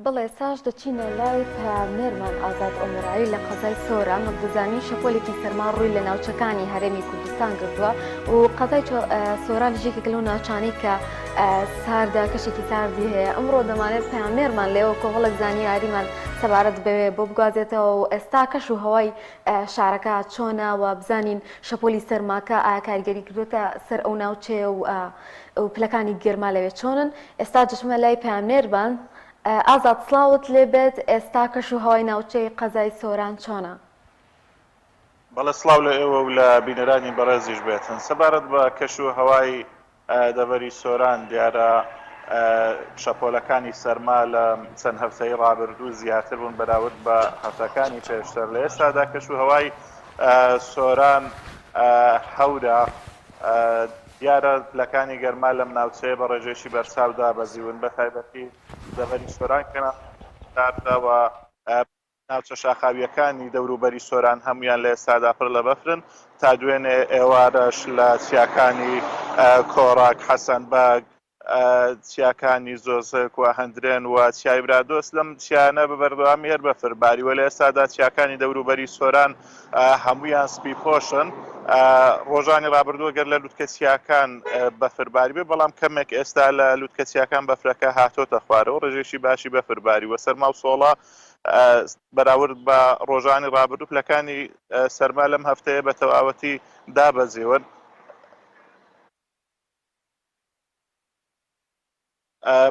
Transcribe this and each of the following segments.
بڵێ ساش دەچینە لای پامێرمان ئازاد ئۆمرایی لە قەزای سۆران دەزانی شەپۆلێکی سەرما ڕووی لە ناوچەکانی هەرێمی کوردستان کردووە و قەزای سۆران ژێکێک لەو ناوچانەی کە ساردا کەشێکی ساردی هەیە ئەمڕۆ دەمانێت پامێرمان لێەوە کۆمەڵک زانیاریمان سەبارەت بەوێ بۆ بگوازێتەوە و ئێستا کەش و هەوای شارەکە چۆنەوە بزانین شەپۆلی سەرماکە ئایا کاریگەری کردوتە سەر ئەو ناوچەیە و پلەکانی گەرما لەوێ چۆنن ئێستا دەچمە لای پامێرمان ئازاد سڵاوت لێبێت ئێستا کەش و هەوای ناوچەی قەزای سۆران چۆنە؟ بەڵێ سڵاو لە ئێوە و لە بینەرانی بەڕێزیش بێتن سەبارەت بە کەش و هەوای دەڤەری سۆران دیارە شەپۆلەکانی سەرما لە چەند هەفتەی ڕابردوو زیاتر بوون بەراورد بە هەفتەکانی پێشتر لە ئێستادا کەش و هەوای سۆران هەورە دیارە پلەکانی گەرما لەم ناوچەیە بە ڕێژێکی بەرچاودا بەزیون بە تایبەتی دەڤەری سۆران کەنارداوە ناوچە شاخاویەکانی دەوروبەری سۆران هەمویان لە ئێستادا پڕ لە بەفرن تا دوێنێ ئێوارەش لە چیاکانی کۆڕاک حەسەنبەگ چیاکانی زۆزک و هەندرێن و چیای برادۆست لەم چیانە بەبەردەوامی هەر بەفر باریوە لە ئێستادا چیاکانی دەوروبەری سۆران هەمویان سپی پۆشن ڕۆژانی ڕابردووە گەر لە لووتکەچیاکان بەفرباری بێ بەڵام کەمێک ئێستا لە لووتکەچیاکان بەفرەکە هاتۆتە خوارەوە ڕێژێکی باشی بەفرباری وە سەرما و سۆڵە بەراورد بە ڕۆژانی ڕابردوو پلەکانی سەرما لەم هەفتەیە بە تەواوەتی دابەزیون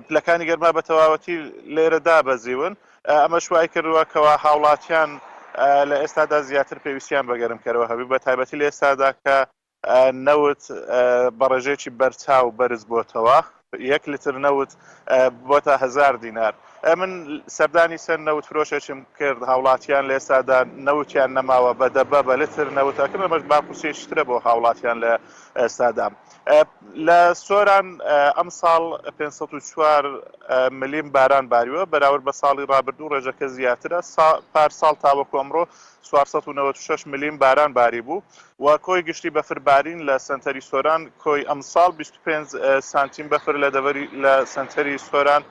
پلەکانی گەرما بە تەواوەتی لێرە دابەزیون ئەمە شوای کردووە کەوا هاوڵاتیان لە ئێستادا زیاتر پێویستیان بە گەرمکەرەوە هەبی بە تایبەتی لە ئێستادا کە نەوت بە ڕێژێکی بەرچاو بەرز بۆتەوە 1 لیتر نەوت بۆتە 1000 دینار من سەردانی سەر نەوت فرۆشێکم کرد هاوڵاتیان لە ئێستادا نەوتیان نەماوە بە دەبە بە لتر نەوتەکەن ئەمەش باکوسێشترە بۆ هاوڵاتیان لە ئێستادا لە سۆران ئەم ساڵ 504 ملیم باران باریوە بەراورد بە ساڵی ڕابردوو ڕێژەکە زیاترە پارساڵ تاوەکو ئەمڕۆ 496 ملیم باران باری بوو و کۆی گشتی بەفربارین لە سنتەری سۆران کۆی ئەم ساڵ 25 سانتیم بەفر لە سنتەری سۆران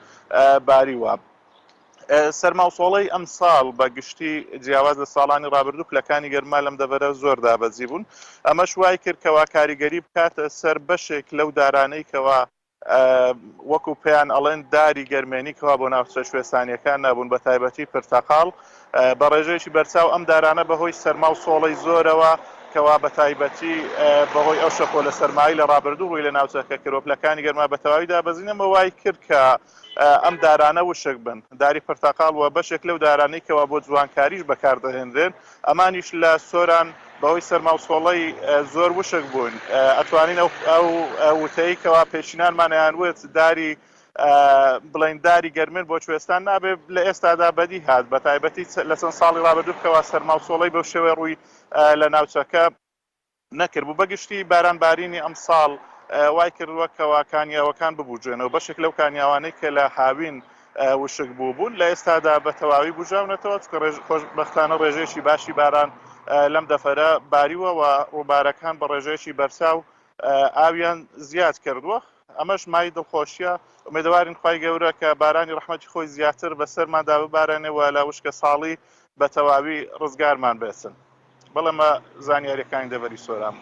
باریوە سەرما و سۆڵەی ئەم ساڵ بە گشتی جیاواز لە ساڵانی ڕابردوو پلەکانی گەرما لەم دەبەرە زۆر دابەزی بوون ئەمەش وای کرد کەوا کاریگەری بکاتە سەر بەشێک لەو دارانەی کەوا وەکو پێیان ئەڵێن داری گەرمێنی کەوا بۆ ناوچە شوێستانیەکان نابوون بە تایبەتی پرتەقاڵ بە ڕێژەیەکی بەرچاو ئەم دارانە بەهۆی سەرما و سۆڵەی زۆرەوە کەوا بە تایبەتی بەهۆی ئەو شەپۆلە سەرمایی لە ڕابردوو ڕووی لە ناوچەکە کردۆپلەکانی گەرما بە تەواوی دابەزینەوە وای کرد کە ئەم دارانە وشک بن داری پرتەقاڵ وە بەشێک لەو دارانەی کەوا بۆ جوانکاریش بەکاردەهێنرێن ئەمانیش لە سۆران بەهۆی سەرما و سۆڵەی زۆر وشک بوون ئەتوانین ئەو وتەی کەوا پێشینانمانیان وت داری بڵین داری گەرمێن بۆ کوێستان نابێ لە ئێستادا بەدی هات بە تایبەتی لە چەند ساڵی ڕابردوو کەوا سەرما و سۆڵەی بەو شێوەیە ڕووی لە ناوچەکە نەکرد بوو بەگشتی بارانبارینی ئەم ساڵ وای کردووە کەوا کانیاوەکان ببووجێنەوە بەشێک لەو کانیاوانەی کە لە هاوین وشک بوون لە ئێستادا بە تەواوی بژاونەتەوە خۆشبەختانە ڕێژێکی باشی باران لەم دەفەرە باریوە و ڕووبارەکان بە ڕێژێکی بەرچاو ئاویان زیاد کردووە ئەمەش مای دڵخۆشیە ئومێدەوارین خوای گەورە کە بارانی ڕەحمەتی خۆی زیاتر بەسەرماندا ببارێنێەوە لە وشکە ساڵی بە تەواوی ڕزگارمان بێسن بەڵێمە زانیاریەکانی دەڤەری سۆران